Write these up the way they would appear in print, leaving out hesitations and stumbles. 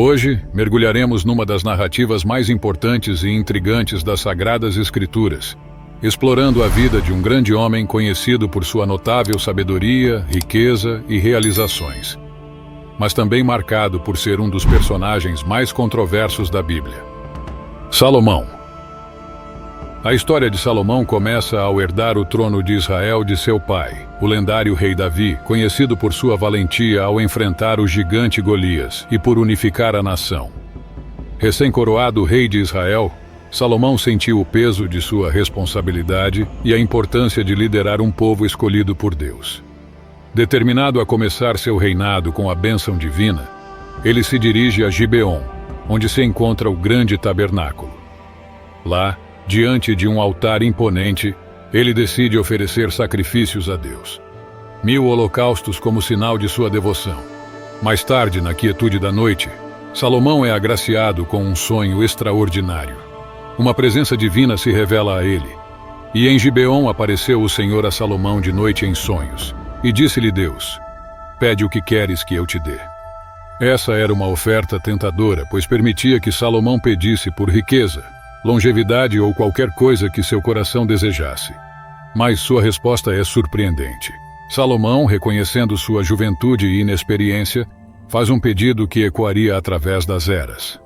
Hoje, mergulharemos numa das narrativas mais importantes e intrigantes das Sagradas Escrituras, explorando a vida de um grande homem conhecido por sua notável sabedoria, riqueza e realizações, mas também marcado por ser um dos personagens mais controversos da Bíblia. Salomão. A história de Salomão começa ao herdar o trono de Israel de seu pai, o lendário rei Davi, conhecido por sua valentia ao enfrentar o gigante Golias e por unificar a nação. Recém-coroado rei de Israel, Salomão sentiu o peso de sua responsabilidade e a importância de liderar um povo escolhido por Deus. Determinado a começar seu reinado com a bênção divina, ele se dirige a Gibeon, onde se encontra o grande tabernáculo. Lá, diante de um altar imponente, ele decide oferecer sacrifícios a Deus. 1000 holocaustos como sinal de sua devoção. Mais tarde, na quietude da noite, Salomão é agraciado com um sonho extraordinário. Uma presença divina se revela a ele. E em Gibeon apareceu o Senhor a Salomão de noite em sonhos. E disse-lhe Deus: "Pede o que queres que eu te dê." Essa era uma oferta tentadora, pois permitia que Salomão pedisse por riqueza, longevidade ou qualquer coisa que seu coração desejasse. Mas sua resposta é surpreendente. Salomão, reconhecendo sua juventude e inexperiência, faz um pedido que ecoaria através das eras.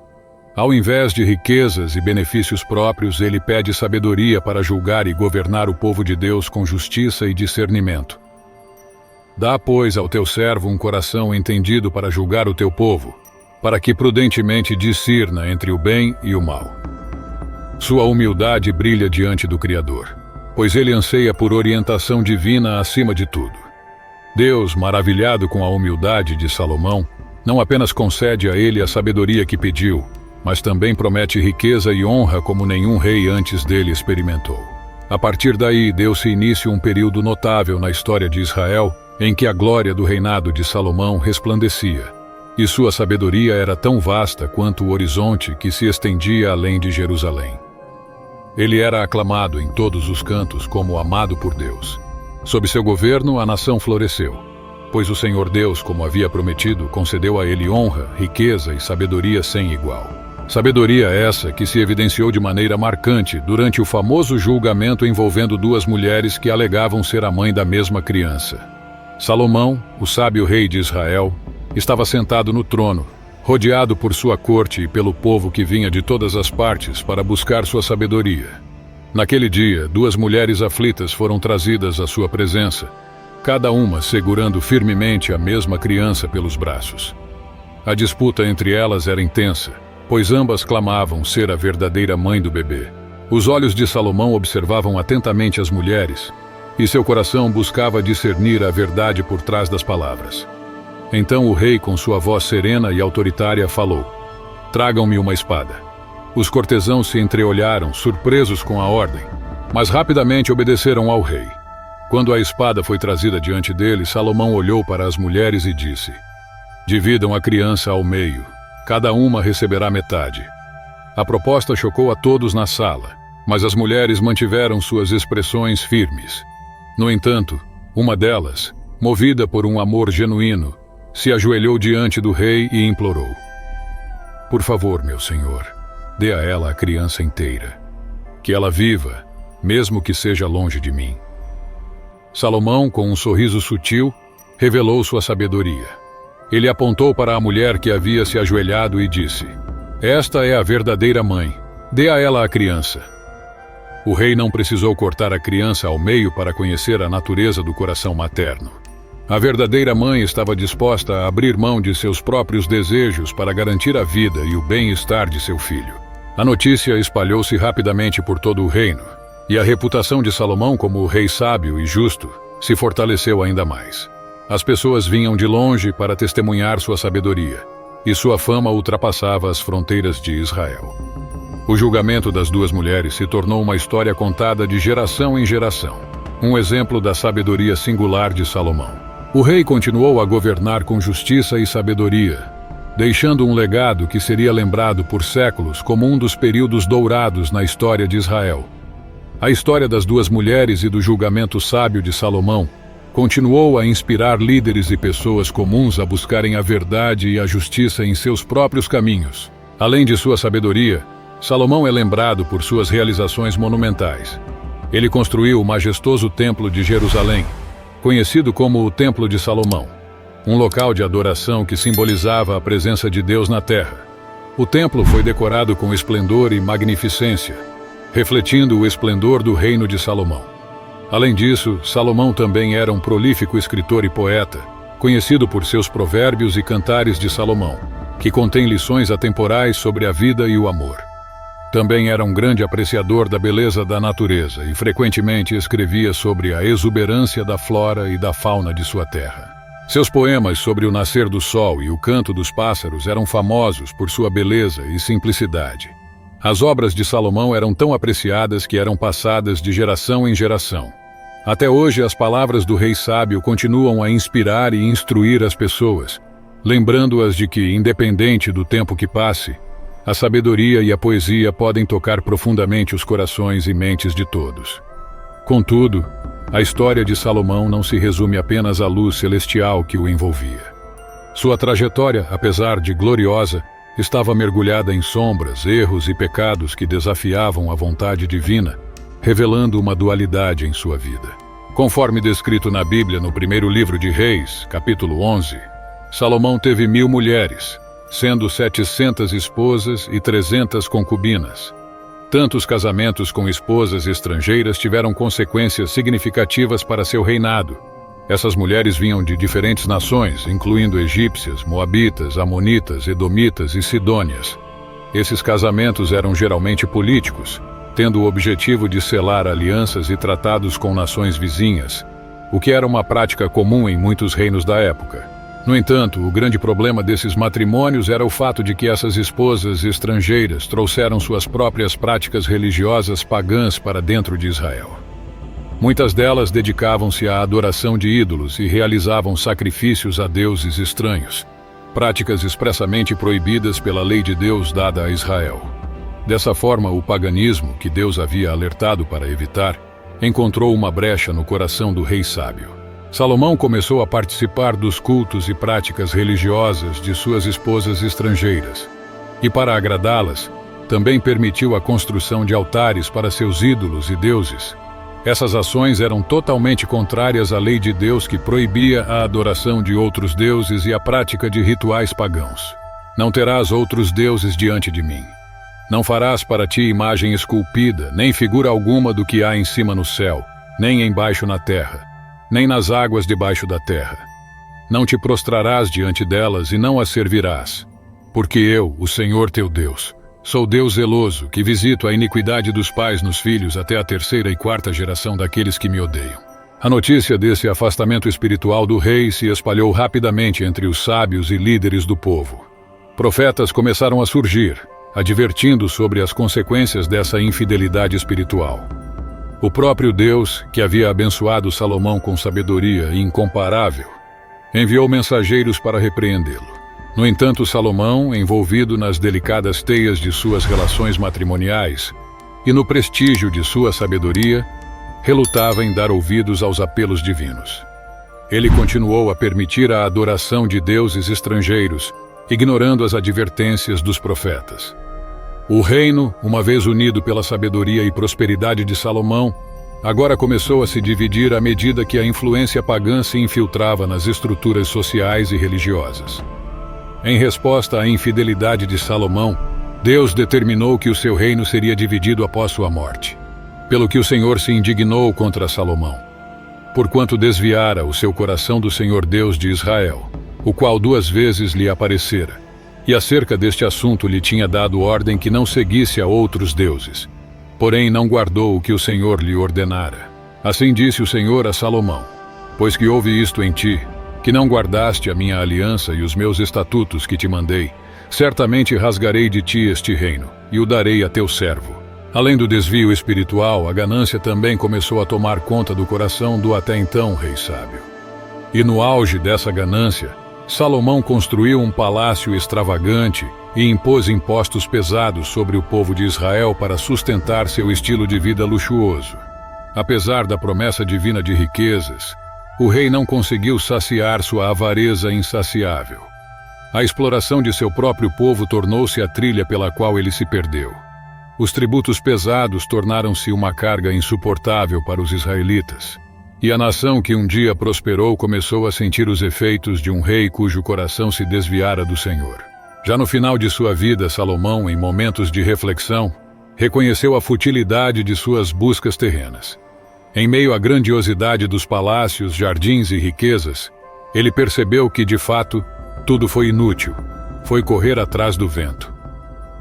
Ao invés de riquezas e benefícios próprios, ele pede sabedoria para julgar e governar o povo de Deus com justiça e discernimento. Dá, pois, ao teu servo um coração entendido para julgar o teu povo, para que prudentemente discirna entre o bem e o mal. Sua humildade brilha diante do Criador, pois ele anseia por orientação divina acima de tudo. Deus, maravilhado com a humildade de Salomão, não apenas concede a ele a sabedoria que pediu, mas também promete riqueza e honra como nenhum rei antes dele experimentou. A partir daí, deu-se início um período notável na história de Israel, em que a glória do reinado de Salomão resplandecia, e sua sabedoria era tão vasta quanto o horizonte que se estendia além de Jerusalém. Ele era aclamado em todos os cantos como amado por Deus. Sob seu governo, a nação floresceu, pois o Senhor Deus, como havia prometido, concedeu a ele honra, riqueza e sabedoria sem igual. Sabedoria essa que se evidenciou de maneira marcante durante o famoso julgamento envolvendo duas mulheres que alegavam ser a mãe da mesma criança. Salomão, o sábio rei de Israel, estava sentado no trono, rodeado por sua corte e pelo povo que vinha de todas as partes para buscar sua sabedoria. Naquele dia, duas mulheres aflitas foram trazidas à sua presença, cada uma segurando firmemente a mesma criança pelos braços. A disputa entre elas era intensa, pois ambas clamavam ser a verdadeira mãe do bebê. Os olhos de Salomão observavam atentamente as mulheres, e seu coração buscava discernir a verdade por trás das palavras. Então o rei, com sua voz serena e autoritária, falou: "Tragam-me uma espada." Os cortesãos se entreolharam, surpresos com a ordem, mas rapidamente obedeceram ao rei. Quando a espada foi trazida diante dele, Salomão olhou para as mulheres e disse: "Dividam a criança ao meio, cada uma receberá metade." A proposta chocou a todos na sala, mas as mulheres mantiveram suas expressões firmes. No entanto, uma delas, movida por um amor genuíno, se ajoelhou diante do rei e implorou: "Por favor, meu senhor, dê a ela a criança inteira. Que ela viva, mesmo que seja longe de mim." Salomão, com um sorriso sutil, revelou sua sabedoria. Ele apontou para a mulher que havia se ajoelhado e disse: "Esta é a verdadeira mãe. Dê a ela a criança." O rei não precisou cortar a criança ao meio para conhecer a natureza do coração materno. A verdadeira mãe estava disposta a abrir mão de seus próprios desejos para garantir a vida e o bem-estar de seu filho. A notícia espalhou-se rapidamente por todo o reino, e a reputação de Salomão como rei sábio e justo se fortaleceu ainda mais. As pessoas vinham de longe para testemunhar sua sabedoria, e sua fama ultrapassava as fronteiras de Israel. O julgamento das duas mulheres se tornou uma história contada de geração em geração, um exemplo da sabedoria singular de Salomão. O rei continuou a governar com justiça e sabedoria, deixando um legado que seria lembrado por séculos como um dos períodos dourados na história de Israel. A história das duas mulheres e do julgamento sábio de Salomão continuou a inspirar líderes e pessoas comuns a buscarem a verdade e a justiça em seus próprios caminhos. Além de sua sabedoria, Salomão é lembrado por suas realizações monumentais. Ele construiu o majestoso Templo de Jerusalém, conhecido como o Templo de Salomão, um local de adoração que simbolizava a presença de Deus na terra. O templo foi decorado com esplendor e magnificência, refletindo o esplendor do reino de Salomão. Além disso, Salomão também era um prolífico escritor e poeta, conhecido por seus provérbios e cantares de Salomão, que contém lições atemporais sobre a vida e o amor. Também era um grande apreciador da beleza da natureza e frequentemente escrevia sobre a exuberância da flora e da fauna de sua terra. Seus poemas sobre o nascer do sol e o canto dos pássaros eram famosos por sua beleza e simplicidade. As obras de Salomão eram tão apreciadas que eram passadas de geração em geração. Até hoje, as palavras do rei sábio continuam a inspirar e instruir as pessoas, lembrando-as de que, independente do tempo que passe, a sabedoria e a poesia podem tocar profundamente os corações e mentes de todos. Contudo, a história de Salomão não se resume apenas à luz celestial que o envolvia. Sua trajetória, apesar de gloriosa, estava mergulhada em sombras, erros e pecados que desafiavam a vontade divina, revelando uma dualidade em sua vida. Conforme descrito na Bíblia no primeiro livro de Reis, capítulo 11, Salomão teve 1000 mulheres, sendo 700 esposas e 300 concubinas. Tantos casamentos com esposas estrangeiras tiveram consequências significativas para seu reinado. Essas mulheres vinham de diferentes nações, incluindo egípcias, moabitas, amonitas, edomitas e sidônias. Esses casamentos eram geralmente políticos, tendo o objetivo de selar alianças e tratados com nações vizinhas, o que era uma prática comum em muitos reinos da época. No entanto, o grande problema desses matrimônios era o fato de que essas esposas estrangeiras trouxeram suas próprias práticas religiosas pagãs para dentro de Israel. Muitas delas dedicavam-se à adoração de ídolos e realizavam sacrifícios a deuses estranhos, práticas expressamente proibidas pela lei de Deus dada a Israel. Dessa forma, o paganismo, que Deus havia alertado para evitar, encontrou uma brecha no coração do rei sábio. Salomão começou a participar dos cultos e práticas religiosas de suas esposas estrangeiras, e para agradá-las, também permitiu a construção de altares para seus ídolos e deuses. Essas ações eram totalmente contrárias à lei de Deus que proibia a adoração de outros deuses e a prática de rituais pagãos. Não terás outros deuses diante de mim. Não farás para ti imagem esculpida, nem figura alguma do que há em cima no céu, nem embaixo na terra, nem nas águas debaixo da terra. Não te prostrarás diante delas e não as servirás, porque eu, o Senhor teu Deus, sou Deus zeloso, que visito a iniquidade dos pais nos filhos até a 3ª e 4ª geração daqueles que me odeiam. A notícia desse afastamento espiritual do rei se espalhou rapidamente entre os sábios e líderes do povo. Profetas começaram a surgir, advertindo sobre as consequências dessa infidelidade espiritual. O próprio Deus, que havia abençoado Salomão com sabedoria incomparável, enviou mensageiros para repreendê-lo. No entanto, Salomão, envolvido nas delicadas teias de suas relações matrimoniais e no prestígio de sua sabedoria, relutava em dar ouvidos aos apelos divinos. Ele continuou a permitir a adoração de deuses estrangeiros, ignorando as advertências dos profetas. O reino, uma vez unido pela sabedoria e prosperidade de Salomão, agora começou a se dividir à medida que a influência pagã se infiltrava nas estruturas sociais e religiosas. Em resposta à infidelidade de Salomão, Deus determinou que o seu reino seria dividido após sua morte, pelo que o Senhor se indignou contra Salomão, porquanto desviara o seu coração do Senhor Deus de Israel, o qual 2 vezes lhe aparecera, e acerca deste assunto lhe tinha dado ordem que não seguisse a outros deuses, porém não guardou o que o Senhor lhe ordenara. Assim disse o Senhor a Salomão: pois que houve isto em ti, que não guardaste a minha aliança e os meus estatutos que te mandei, certamente rasgarei de ti este reino, e o darei a teu servo. Além do desvio espiritual, a ganância também começou a tomar conta do coração do até então rei sábio. E no auge dessa ganância, Salomão construiu um palácio extravagante e impôs impostos pesados sobre o povo de Israel para sustentar seu estilo de vida luxuoso. Apesar da promessa divina de riquezas, o rei não conseguiu saciar sua avareza insaciável. A exploração de seu próprio povo tornou-se a trilha pela qual ele se perdeu. Os tributos pesados tornaram-se uma carga insuportável para os israelitas. E a nação que um dia prosperou começou a sentir os efeitos de um rei cujo coração se desviara do Senhor. Já no final de sua vida, Salomão, em momentos de reflexão, reconheceu a futilidade de suas buscas terrenas. Em meio à grandiosidade dos palácios, jardins e riquezas, ele percebeu que, de fato, tudo foi inútil. Foi correr atrás do vento.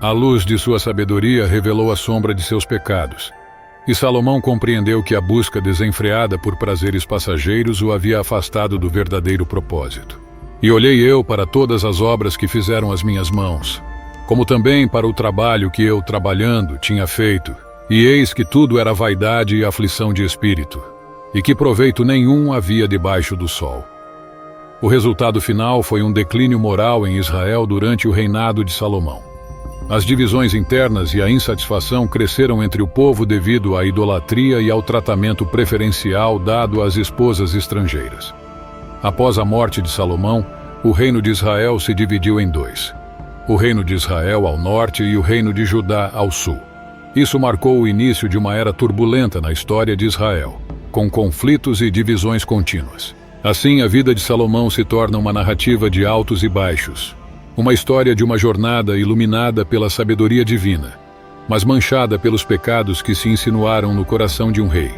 A luz de sua sabedoria revelou a sombra de seus pecados. E Salomão compreendeu que a busca desenfreada por prazeres passageiros o havia afastado do verdadeiro propósito. E olhei eu para todas as obras que fizeram as minhas mãos, como também para o trabalho que eu, trabalhando, tinha feito, e eis que tudo era vaidade e aflição de espírito, e que proveito nenhum havia debaixo do sol. O resultado final foi um declínio moral em Israel durante o reinado de Salomão. As divisões internas e a insatisfação cresceram entre o povo devido à idolatria e ao tratamento preferencial dado às esposas estrangeiras. Após a morte de Salomão, o reino de Israel se dividiu em dois: o reino de Israel ao norte e o reino de Judá ao sul. Isso marcou o início de uma era turbulenta na história de Israel, com conflitos e divisões contínuas. Assim, a vida de Salomão se torna uma narrativa de altos e baixos, uma história de uma jornada iluminada pela sabedoria divina, mas manchada pelos pecados que se insinuaram no coração de um rei.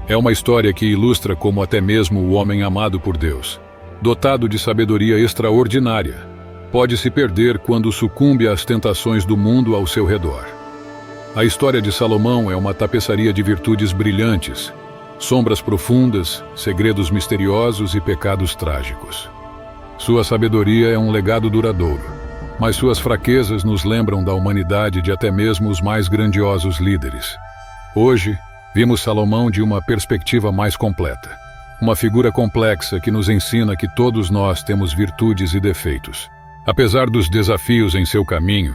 É uma história que ilustra como até mesmo o homem amado por Deus, dotado de sabedoria extraordinária, pode se perder quando sucumbe às tentações do mundo ao seu redor. A história de Salomão é uma tapeçaria de virtudes brilhantes, sombras profundas, segredos misteriosos e pecados trágicos. Sua sabedoria é um legado duradouro, mas suas fraquezas nos lembram da humanidade de até mesmo os mais grandiosos líderes. Hoje, vimos Salomão de uma perspectiva mais completa. Uma figura complexa que nos ensina que todos nós temos virtudes e defeitos. Apesar dos desafios em seu caminho,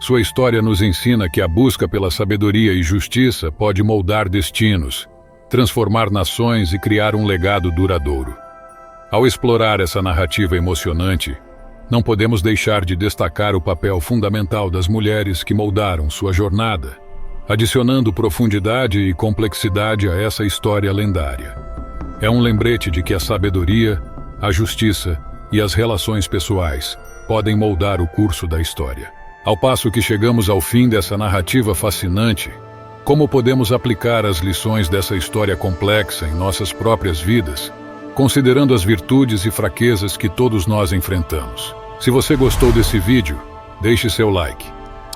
sua história nos ensina que a busca pela sabedoria e justiça pode moldar destinos, transformar nações e criar um legado duradouro. Ao explorar essa narrativa emocionante, não podemos deixar de destacar o papel fundamental das mulheres que moldaram sua jornada, adicionando profundidade e complexidade a essa história lendária. É um lembrete de que a sabedoria, a justiça e as relações pessoais podem moldar o curso da história. Ao passo que chegamos ao fim dessa narrativa fascinante, como podemos aplicar as lições dessa história complexa em nossas próprias vidas, considerando as virtudes e fraquezas que todos nós enfrentamos? Se você gostou desse vídeo, deixe seu like.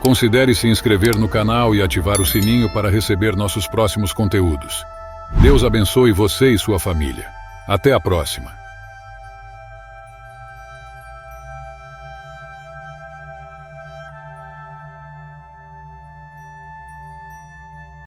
Considere se inscrever no canal e ativar o sininho para receber nossos próximos conteúdos. Deus abençoe você e sua família. Até a próxima!